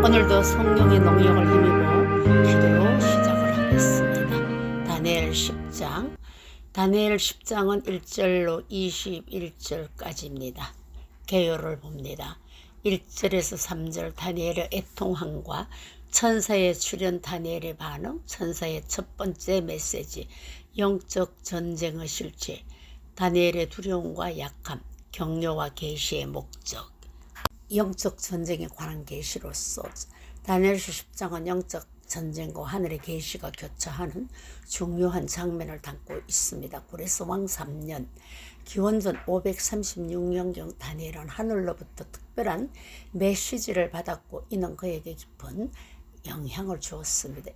오늘도 성령의 능력을 힘입어 기도로 시작을 하겠습니다. 다니엘 10장. 다니엘 10장은 1절로 21절까지입니다. 개요를 봅니다. 1절에서 3절 다니엘의 애통함과 천사의 출현, 다니엘의 반응, 천사의 첫 번째 메시지, 영적 전쟁의 실체, 다니엘의 두려움과 약함, 격려와 계시의 목적. 영적 전쟁에 관한 계시로서 다니엘서 10장은 영적 전쟁과 하늘의 계시가 교차하는 중요한 장면을 담고 있습니다. 그래서 왕 3년 기원전 536년경 다니엘은 하늘로부터 특별한 메시지를 받았고 이는 그에게 깊은 영향을 주었습니다.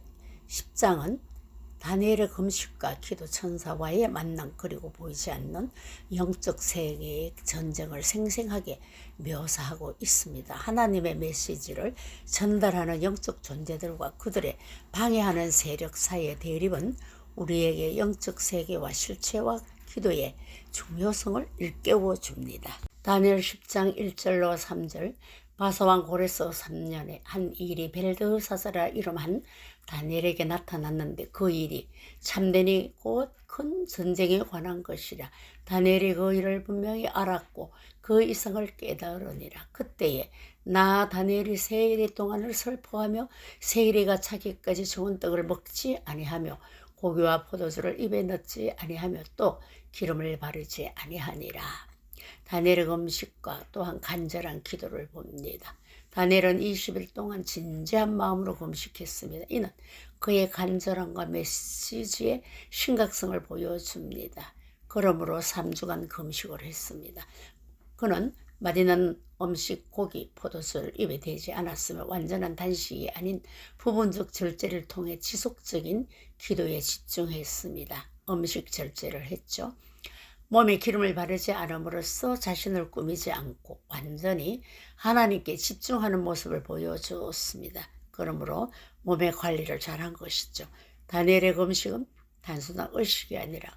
10장은 다니엘의 금식과 기도, 천사와의 만남, 그리고 보이지 않는 영적 세계의 전쟁을 생생하게 묘사하고 있습니다. 하나님의 메시지를 전달하는 영적 존재들과 그들의 방해하는 세력 사이의 대립은 우리에게 영적 세계와 실체와 기도의 중요성을 일깨워 줍니다. 다니엘 10장 1절로 3절. 바사왕 고레스 3년에 한 일이 벨드사사라 이름한 다니엘에게 나타났는데 그 일이 참되니 곧 큰 전쟁에 관한 것이라. 다니엘이 그 일을 분명히 알았고 그 이상을 깨달으니라. 그때에 나 다니엘이 세일의 동안을 슬퍼하며 세일이가 차기까지 좋은 떡을 먹지 아니하며 고기와 포도주를 입에 넣지 아니하며 또 기름을 바르지 아니하니라. 다니엘의 금식과 또한 간절한 기도를 봅니다. 다니엘은 20일 동안 진지한 마음으로 금식했습니다. 이는 그의 간절함과 메시지의 심각성을 보여줍니다. 그러므로 3주간 금식을 했습니다. 그는 맛있는 음식, 고기, 포도주를 입에 대지 않았으며 완전한 단식이 아닌 부분적 절제를 통해 지속적인 기도에 집중했습니다. 음식 절제를 했죠. 몸에 기름을 바르지 않음으로써 자신을 꾸미지 않고 완전히 하나님께 집중하는 모습을 보여주었습니다. 그러므로 몸의 관리를 잘한 것이죠. 다니엘의 금식은 단순한 의식이 아니라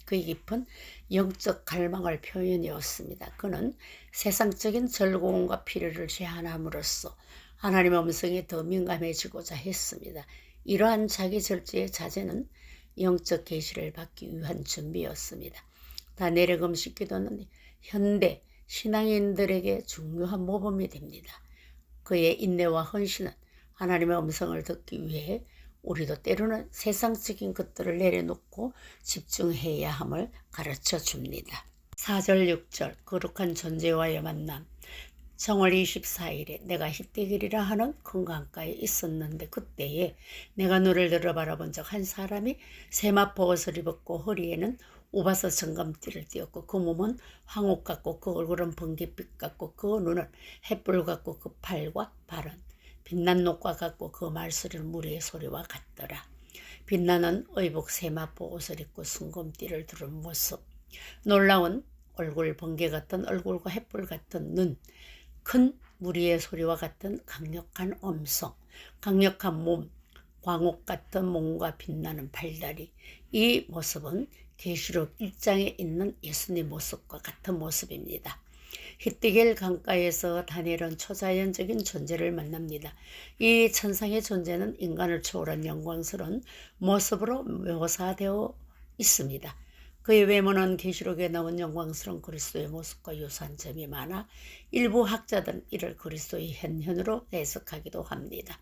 그의 깊은 영적 갈망을 표현이었습니다. 그는 세상적인 즐거움과 필요를 제한함으로써 하나님의 음성에 더 민감해지고자 했습니다. 이러한 자기 절제의 자세는 영적 계시를 받기 위한 준비였습니다. 다니엘의 금식 기도는 현대 신앙인들에게 중요한 모범이 됩니다. 그의 인내와 헌신은 하나님의 음성을 듣기 위해 우리도 때로는 세상적인 것들을 내려놓고 집중해야 함을 가르쳐 줍니다. 4절 6절 거룩한 존재와의 만남. 정월 24일에 내가 히데길이라 하는 큰 강가에 있었는데 그때에 내가 눈을 들어 바라본 적 한 사람이 세마포 옷을 입었고 허리에는 우바서 정감띠를 띄었고 그 몸은 황옥 같고 그 얼굴은 번갯빛 같고 그 눈은 햇불 같고 그 팔과 발은 빛난 녹과 같고 그 말소리는 무리의 소리와 같더라. 빛나는 의복 세마포 옷을 입고 순금띠를 두른 모습, 놀라운 얼굴, 번개 같은 얼굴과 햇불 같은 눈, 큰 무리의 소리와 같은 강력한 음성, 강력한 몸, 광옥 같은 몸과 빛나는 팔다리. 이 모습은 계시록 1장에 있는 예수님 모습과 같은 모습입니다. 히데길 강가에서 다니엘은 초자연적인 존재를 만납니다. 이 천상의 존재는 인간을 초월한 영광스러운 모습으로 묘사되어 있습니다. 그의 외모는 계시록에 나온 영광스러운 그리스도의 모습과 유사한 점이 많아 일부 학자들은 이를 그리스도의 현현으로 해석하기도 합니다.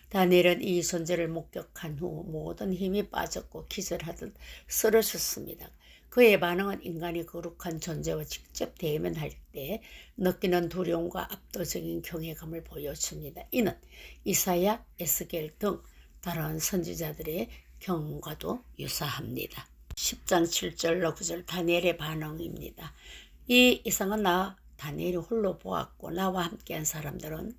다니엘은 이 존재를 목격한 후 모든 힘이 빠졌고 기절하듯 쓰러졌습니다. 그의 반응은 인간이 거룩한 존재와 직접 대면할 때 느끼는 두려움과 압도적인 경외감을 보여줍니다. 이는 이사야, 에스겔 등 다른 선지자들의 경험과도 유사합니다. 10장 7절로 9절 다니엘의 반응입니다. 이 이상은 나 다니엘이 홀로 보았고 나와 함께한 사람들은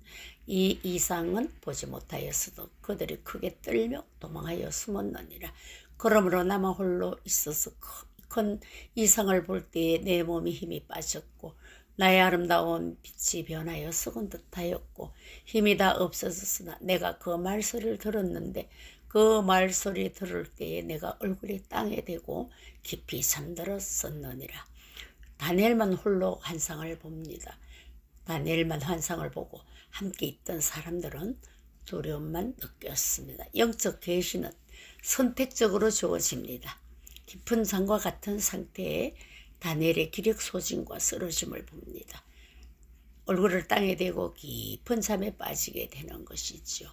이 이상은 보지 못하였어도 그들이 크게 떨며 도망하여 숨었느니라. 그러므로 나만 홀로 있어서 큰 이상을 볼 때에 내 몸이 힘이 빠졌고 나의 아름다운 빛이 변하여 썩은 듯하였고 힘이 다 없어졌으나 내가 그 말소리를 들었는데 그 말소리 들을 때에 내가 얼굴이 땅에 대고 깊이 잠들었었느니라. 다니엘만 홀로 환상을 봅니다. 다니엘만 환상을 보고 함께 있던 사람들은 두려움만 느꼈습니다. 영적 계시는 선택적으로 주어집니다. 깊은 잠과 같은 상태에 다니엘의 기력 소진과 쓰러짐을 봅니다. 얼굴을 땅에 대고 깊은 잠에 빠지게 되는 것이죠.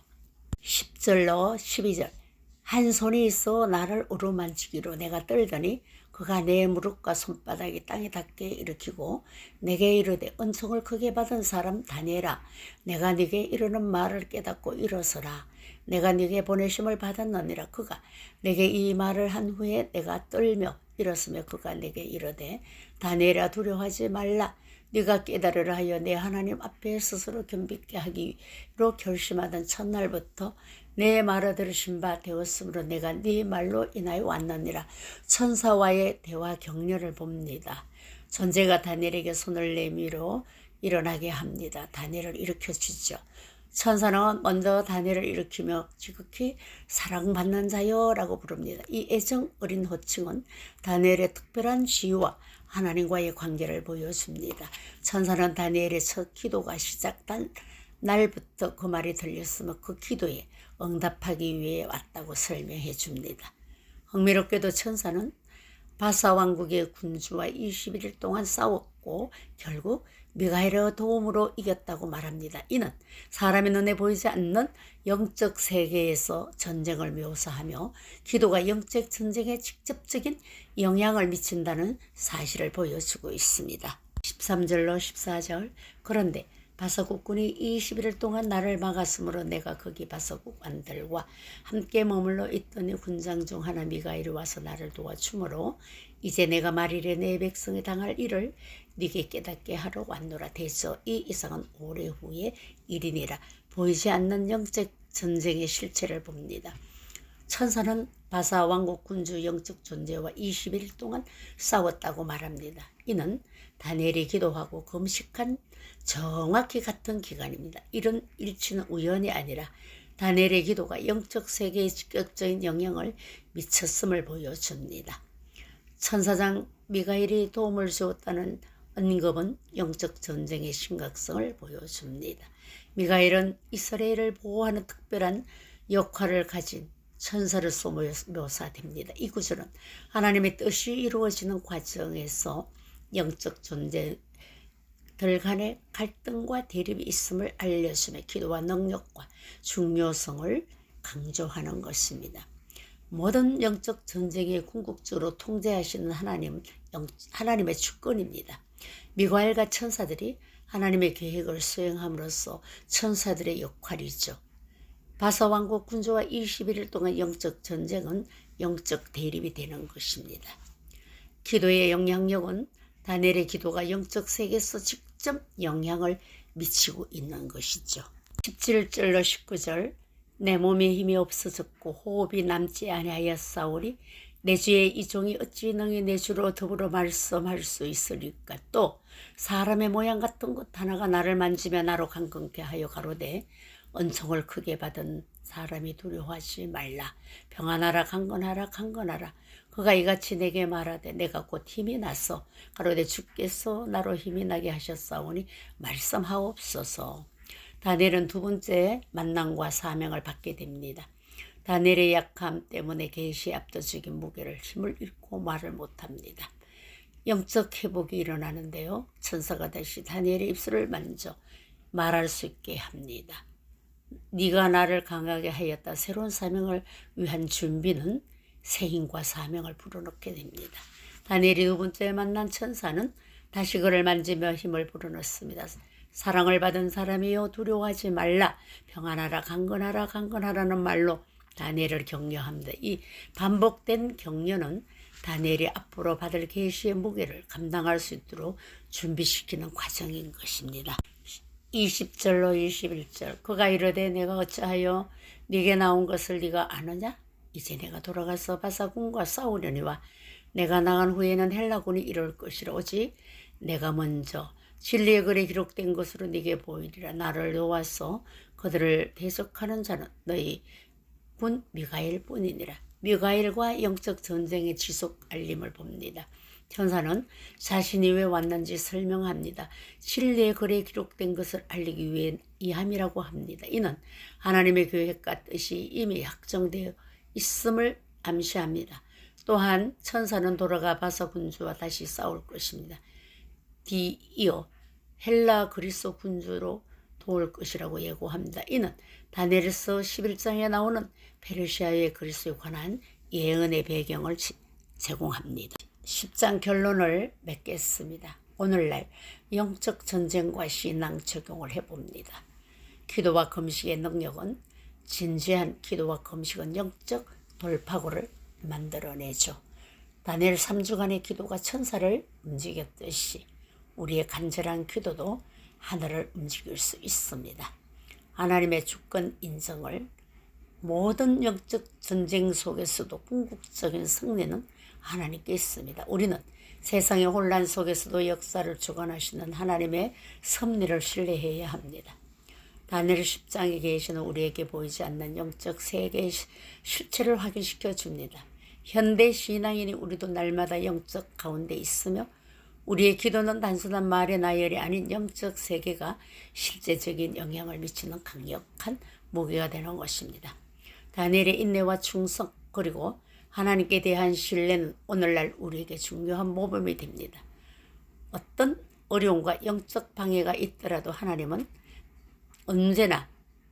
10절로 12절. 한 손이 있어 나를 어루만지기로 내가 떨더니 그가 내 무릎과 손바닥이 땅에 닿게 일으키고 내게 이르되 은총을 크게 받은 사람 다니엘아, 내가 네게 이르는 말을 깨닫고 일어서라. 내가 네게 보내심을 받았느니라. 그가 내게 이 말을 한 후에 내가 떨며 일었으며 그가 내게 이르되 다니엘아, 두려워하지 말라. 네가 깨달으라 하여 내 하나님 앞에 스스로 겸비케 하기로 결심하던 첫날부터 내 말을 들으신 바 되었으므로 내가 네 말로 인하여 왔느니라. 천사와의 대화 격려를 봅니다. 존재가 다니엘에게 손을 내밀어 일어나게 합니다. 다니엘을 일으켜주죠. 천사는 먼저 다니엘을 일으키며 지극히 사랑받는 자여 라고 부릅니다. 이 애정 어린 호칭은 다니엘의 특별한 지위와 하나님과의 관계를 보여줍니다. 천사는 다니엘의 첫 기도가 시작된 날부터 그 말이 들렸으며 그 기도에 응답하기 위해 왔다고 설명해 줍니다. 흥미롭게도 천사는 바사 왕국의 군주와 21일 동안 싸웠고 결국 미가엘의 도움으로 이겼다고 말합니다. 이는 사람의 눈에 보이지 않는 영적 세계에서 전쟁을 묘사하며 기도가 영적 전쟁에 직접적인 영향을 미친다는 사실을 보여주고 있습니다. 13절로 14절. 그런데 바사국군이 21일 동안 나를 막았으므로 내가 거기 바사국관들과 함께 머물러 있더니 군장 중 하나 미가엘이 와서 나를 도와주므로 이제 내가 말이래 내 백성이 당할 일을 네게 깨닫게 하러 왔노라. 대저 이 이상은 오래 후의 일이니라. 보이지 않는 영적 전쟁의 실체를 봅니다. 천사는 바사 왕국 군주 영적 존재와 20일 동안 싸웠다고 말합니다. 이는 다니엘이 기도하고 금식한 정확히 같은 기간입니다. 이런 일치는 우연이 아니라 다니엘의 기도가 영적 세계에 직접적인 영향을 미쳤음을 보여줍니다. 천사장 미가엘이 도움을 주었다는 언급은 영적 전쟁의 심각성을 보여줍니다. 미가엘은 이스라엘을 보호하는 특별한 역할을 가진 천사로서 묘사됩니다. 이 구절은 하나님의 뜻이 이루어지는 과정에서 영적 존재들 간의 갈등과 대립이 있음을 알려주며 기도와 능력과 중요성을 강조하는 것입니다. 모든 영적 전쟁의 궁극적으로 통제하시는 하나님의 주권입니다. 미가엘과 천사들이 하나님의 계획을 수행함으로써 천사들의 역할이죠. 바사 왕국 군주와 21일 동안 영적 전쟁은 영적 대립이 되는 것입니다. 기도의 영향력은 다니엘의 기도가 영적 세계에서 직접 영향을 미치고 있는 것이죠. 17절로 19절. 내 몸에 힘이 없어졌고 호흡이 남지 아니하였사오니 내 주의 이 종이 어찌 능히 내 주로 더불어 말씀할 수 있으리까. 또 사람의 모양 같은 것 하나가 나를 만지며 나로 강건케 하여 가로되 은총을 크게 받은 사람이 두려워하지 말라. 평안하라 강건하라 강건하라. 그가 이같이 내게 말하되 내가 곧 힘이 나서 가로되 주께서 나로 힘이 나게 하셨사오니 말씀하옵소서. 다니엘은 두 번째 만남과 사명을 받게 됩니다. 다니엘의 약함 때문에 계시의 압도적인 무게를 힘을 잃고 말을 못합니다. 영적 회복이 일어나는데요. 천사가 다시 다니엘의 입술을 만져 말할 수 있게 합니다. 네가 나를 강하게 하였다. 새로운 사명을 위한 준비는 새 힘과 사명을 불어넣게 됩니다. 다니엘이 두 번째 만난 천사는 다시 그를 만지며 힘을 불어넣습니다. 사랑을 받은 사람이여 두려워하지 말라. 평안하라 강건하라 강건하라는 말로 다니엘을 격려합니다. 이 반복된 격려는 다니엘이 앞으로 받을 계시의 무게를 감당할 수 있도록 준비시키는 과정인 것입니다. 20절로 21절. 그가 이르되 내가 어찌하여 네게 나온 것을 네가 아느냐? 이제 내가 돌아가서 바사군과 싸우려니와 내가 나간 후에는 헬라군이 이룰 것이라. 오직 내가 먼저 진리의 글에 기록된 것으로 네게 보이리라. 나를 도와서 그들을 대적하는 자는 너희 군 미가엘 뿐이니라. 미가엘과 영적 전쟁의 지속 알림을 봅니다. 천사는 자신이 왜 왔는지 설명합니다. 진리의 글에 기록된 것을 알리기 위함이라고 합니다. 이는 하나님의 계획과 뜻이 이미 확정되어 있음을 암시합니다. 또한 천사는 돌아가 바사 군주와 다시 싸울 것입니다. 이어 헬라 그리스 군주로 도울 것이라고 예고합니다. 이는 다니엘서 11장에 나오는 페르시아의 그리스에 관한 예언의 배경을 제공합니다. 10장 결론을 맺겠습니다. 오늘날 영적 전쟁과 신앙 적용을 해봅니다. 기도와 금식의 능력은 진지한 기도와 금식은 영적 돌파구를 만들어내죠. 다니엘 3주간의 기도가 천사를 움직였듯이 우리의 간절한 기도도 하늘을 움직일 수 있습니다. 하나님의 주권 인정을 모든 영적 전쟁 속에서도 궁극적인 승리는 하나님께 있습니다. 우리는 세상의 혼란 속에서도 역사를 주관하시는 하나님의 섭리를 신뢰해야 합니다. 다니엘 10장에 계시는 우리에게 보이지 않는 영적 세계의 실체를 확인시켜 줍니다. 현대 신앙인이 우리도 날마다 영적 가운데 있으며 우리의 기도는 단순한 말의 나열이 아닌 영적 세계가 실제적인 영향을 미치는 강력한 무기가 되는 것입니다. 다니엘의 인내와 충성 그리고 하나님께 대한 신뢰는 오늘날 우리에게 중요한 모범이 됩니다. 어떤 어려움과 영적 방해가 있더라도 하나님은 언제나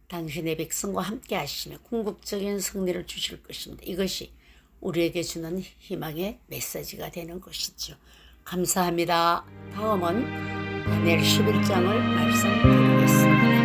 당신의 백성과 함께 하시며 궁극적인 승리를 주실 것입니다. 이것이 우리에게 주는 희망의 메시지가 되는 것이죠. 감사합니다. 다음은 다니엘 11장을 말씀드리겠습니다.